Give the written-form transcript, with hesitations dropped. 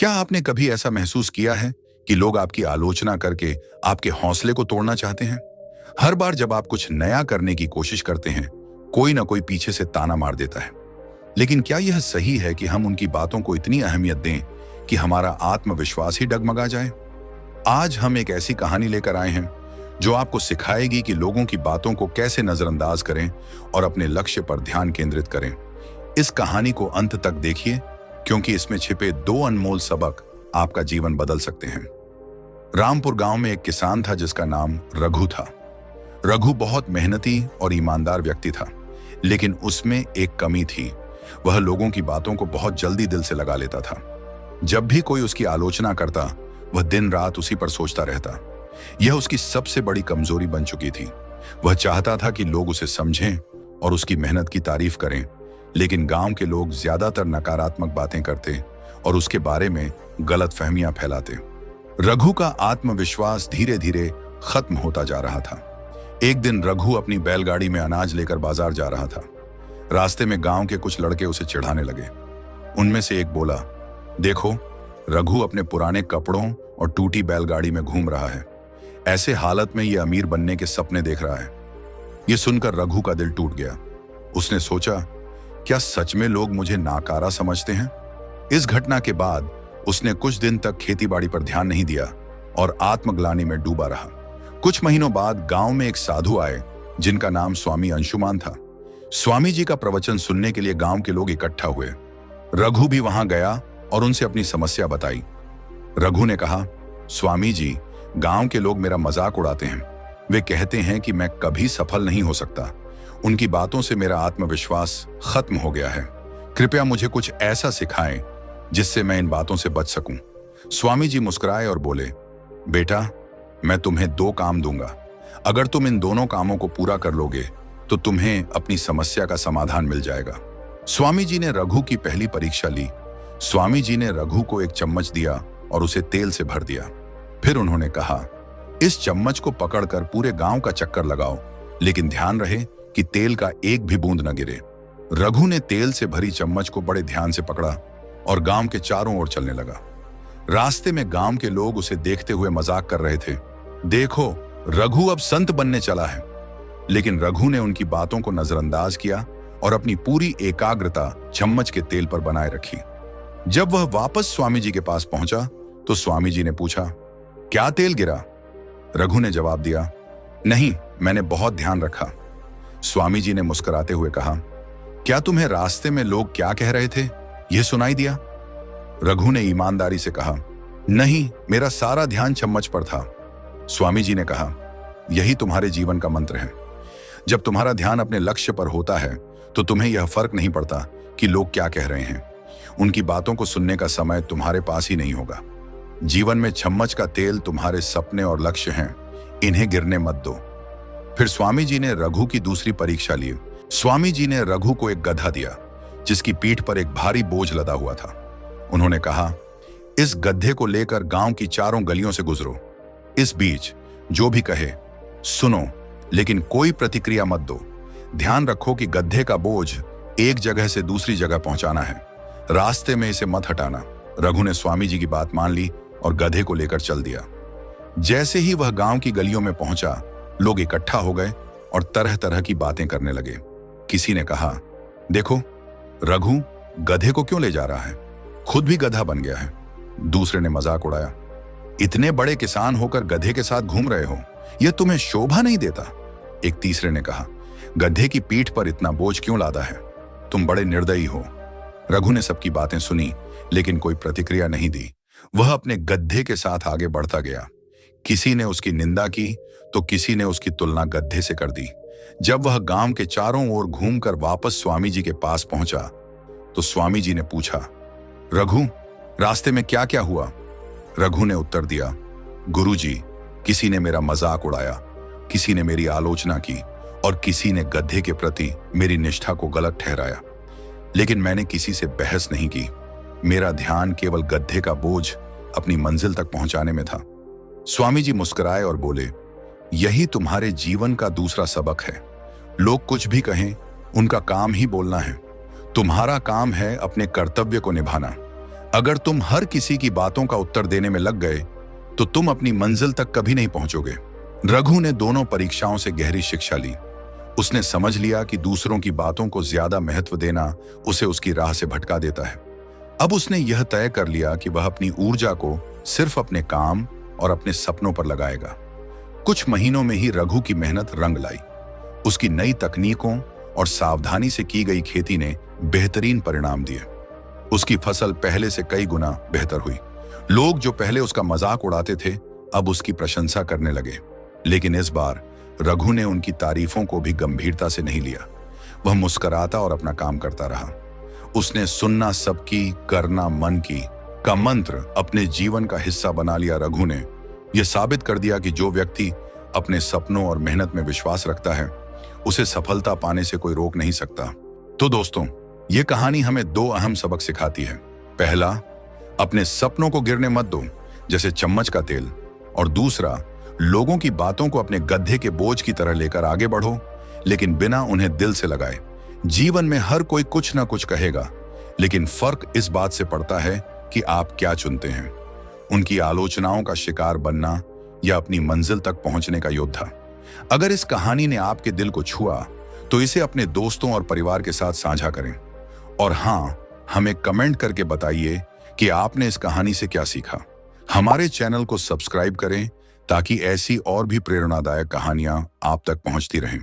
क्या आपने कभी ऐसा महसूस किया है कि लोग आपकी आलोचना करके आपके हौसले को तोड़ना चाहते हैं? हर बार जब आप कुछ नया करने की कोशिश करते हैं, कोई ना कोई पीछे से ताना मार देता है। लेकिन क्या यह सही है कि हम उनकी बातों को इतनी अहमियत दें कि हमारा आत्मविश्वास ही डगमगा जाए? आज हम एक ऐसी कहानी लेकर आए हैं जो आपको सिखाएगी कि लोगों की बातों को कैसे नजरअंदाज करें और अपने लक्ष्य पर ध्यान केंद्रित करें। इस कहानी को अंत तक देखिए, क्योंकि इसमें छिपे दो अनमोल सबक आपका जीवन बदल सकते हैं। रामपुर गांव में एक किसान था जिसका नाम रघु था। रघु बहुत मेहनती और ईमानदार व्यक्ति था, लेकिन उसमें एक कमी थी। वह लोगों की बातों को बहुत जल्दी दिल से लगा लेता था। जब भी कोई उसकी आलोचना करता, वह दिन रात उसी पर सोचता रहता। यह उसकी सबसे बड़ी कमजोरी बन चुकी थी। वह चाहता था कि लोग उसे समझें और उसकी मेहनत की तारीफ करें, लेकिन गांव के लोग ज्यादातर नकारात्मक बातें करते और उसके बारे में गलतफहमियां फैलाते। रघु का आत्मविश्वास धीरे धीरे खत्म होता जा रहा था। एक दिन रघु अपनी बैलगाड़ी में अनाज लेकर बाजार जा रहा था। रास्ते में गांव के कुछ लड़के उसे चिढ़ाने लगे। उनमें से एक बोला, देखो, रघु अपने पुराने कपड़ों और टूटी बैलगाड़ी में घूम रहा है। ऐसे हालत में यह अमीर बनने के सपने देख रहा है। यह सुनकर रघु का दिल टूट गया। उसने सोचा, क्या सच में लोग मुझे नाकारा समझते हैं? इस घटना के बाद उसने कुछ दिन तक खेतीबाड़ी पर ध्यान नहीं दिया और आत्मग्लानि में डूबा रहा। कुछ महीनों बाद गांव में एक साधु आए जिनका नाम स्वामी अंशुमान था। स्वामी जी का प्रवचन सुनने के लिए गांव के लोग इकट्ठा हुए। रघु भी वहां गया और उनसे अपनी समस्या बताई। रघु ने कहा, स्वामी जी, गांव के लोग मेरा मजाक उड़ाते हैं। वे कहते हैं कि मैं कभी सफल नहीं हो सकता। उनकी बातों से मेरा आत्मविश्वास खत्म हो गया है। कृपया मुझे कुछ ऐसा सिखाएं जिससे मैं इन बातों से बच सकूं। स्वामी जी मुस्कुराए और बोले, बेटा, मैं तुम्हें 2 काम दूंगा। अगर तुम इन दोनों कामों को पूरा कर लोगे तो तुम्हें अपनी समस्या का समाधान मिल जाएगा। स्वामी जी ने रघु की पहली परीक्षा ली। स्वामी जी ने रघु को एक चम्मच दिया और उसे तेल से भर दिया। फिर उन्होंने कहा, इस चम्मच को पकड़कर पूरे गांव का चक्कर लगाओ, लेकिन ध्यान रहे कि तेल का एक भी बूंद न गिरे। रघु ने तेल से भरी चम्मच को बड़े ध्यान से पकड़ा और गांव के चारों ओर चलने लगा। रास्ते में गांव के लोग उसे देखते हुए मजाक कर रहे थे, देखो, रघु अब संत बनने चला है। लेकिन रघु ने उनकी बातों को नजरअंदाज किया और अपनी पूरी एकाग्रता चम्मच के तेल पर बनाए रखी। जब वह वापस स्वामी जी के पास पहुंचा तो स्वामी जी ने पूछा, क्या तेल गिरा? रघु ने जवाब दिया, नहीं, मैंने बहुत ध्यान रखा। स्वामी जी ने मुस्कुराते हुए कहा, क्या तुम्हें रास्ते में लोग क्या कह रहे थे यह सुनाई दिया? रघु ने ईमानदारी से कहा, नहीं, मेरा सारा ध्यान चम्मच पर था। स्वामी जी ने कहा, यही तुम्हारे जीवन का मंत्र है। जब तुम्हारा ध्यान अपने लक्ष्य पर होता है तो तुम्हें यह फर्क नहीं पड़ता कि लोग क्या कह रहे हैं। उनकी बातों को सुनने का समय तुम्हारे पास ही नहीं होगा। जीवन में चम्मच का तेल तुम्हारे सपने और लक्ष्य हैं, इन्हें गिरने मत दो। फिर स्वामी जी ने रघु की दूसरी परीक्षा ली। स्वामी जी ने रघु को एक गधा दिया जिसकी पीठ पर एक भारी बोझ लदा हुआ था। उन्होंने कहा, इस गधे को लेकर गांव की चारों गलियों से गुजरो। इस बीच जो भी कहे सुनो, लेकिन कोई प्रतिक्रिया मत दो। ध्यान रखो कि गधे का बोझ एक जगह से दूसरी जगह पहुंचाना है, रास्ते में इसे मत हटाना। रघु ने स्वामी जी की बात मान ली और गधे को लेकर चल दिया। जैसे ही वह गांव की गलियों में पहुंचा, लोग इकट्ठा हो गए और तरह तरह की बातें करने लगे। किसी ने कहा, देखो, रघु गधे को क्यों ले जा रहा है, खुद भी गधा बन गया है। दूसरे ने मजाक उड़ाया, इतने बड़े किसान होकर गधे के साथ घूम रहे हो, यह तुम्हें शोभा नहीं देता। एक तीसरे ने कहा, गधे की पीठ पर इतना बोझ क्यों लादा है, तुम बड़े निर्दयी हो। रघु ने सबकी बातें सुनी, लेकिन कोई प्रतिक्रिया नहीं दी। वह अपने गधे के साथ आगे बढ़ता गया। किसी ने उसकी निंदा की तो किसी ने उसकी तुलना गधे से कर दी। जब वह गांव के चारों ओर घूमकर वापस स्वामी जी के पास पहुंचा तो स्वामी जी ने पूछा, रघु, रास्ते में क्या क्या हुआ? रघु ने उत्तर दिया, गुरुजी, किसी ने मेरा मजाक उड़ाया, किसी ने मेरी आलोचना की और किसी ने गधे के प्रति मेरी निष्ठा को गलत ठहराया। लेकिन मैंने किसी से बहस नहीं की। मेरा ध्यान केवल गधे का बोझ अपनी मंजिल तक पहुंचाने में था। स्वामी जी मुस्कुराए और बोले, यही तुम्हारे जीवन का दूसरा सबक है। लोग कुछ भी कहें, उनका काम ही बोलना है। तुम्हारा काम है अपने कर्तव्य को निभाना। अगर तुम हर किसी की बातों का उत्तर देने में लग गए तो तुम अपनी मंजिल तक कभी नहीं पहुंचोगे। रघु ने दोनों परीक्षाओं से गहरी शिक्षा ली। उसने समझ लिया कि दूसरों की बातों को ज्यादा महत्व देना उसे उसकी राह से भटका देता है। अब उसने यह तय कर लिया कि वह अपनी ऊर्जा को सिर्फ अपने काम और अपने सपनों पर लगाएगा। कुछ महीनों में ही रघु की मेहनत रंग लाई। उसकी नई तकनीकों और सावधानी से की गई खेती ने बेहतरीन परिणाम दिए। उसकी फसल पहले से कई गुना बेहतर हुई। लोग जो पहले उसका मजाक उड़ाते थे अब उसकी प्रशंसा करने लगे। लेकिन इस बार रघु ने उनकी तारीफों को भी गंभीरता से नहीं लिया। वह मुस्कुराता और अपना काम करता रहा। उसने सुनना सबकी, करना मन की का मंत्र अपने जीवन का हिस्सा बना लिया। रघु ने यह साबित कर दिया कि जो व्यक्ति अपने सपनों और मेहनत में विश्वास रखता है उसे सफलता पाने से कोई रोक नहीं सकता। तो दोस्तों, यह कहानी हमें दो अहम सबक सिखाती है। पहला, अपने सपनों को गिरने मत दो जैसे चम्मच का तेल। और दूसरा, लोगों की बातों को अपने गड्ढे के बोझ की तरह लेकर आगे बढ़ो, लेकिन बिना उन्हें दिल से लगाए। जीवन में हर कोई कुछ ना कुछ कहेगा, लेकिन फर्क इस बात से पड़ता है कि आप क्या चुनते हैं, उनकी आलोचनाओं का शिकार बनना या अपनी मंजिल तक पहुंचने का योद्धा। अगर इस कहानी ने आपके दिल को छुआ तो इसे अपने दोस्तों और परिवार के साथ साझा करें। और हाँ, हमें कमेंट करके बताइए कि आपने इस कहानी से क्या सीखा। हमारे चैनल को सब्सक्राइब करें ताकि ऐसी और भी प्रेरणादायक कहानियां आप तक पहुंचती रहें।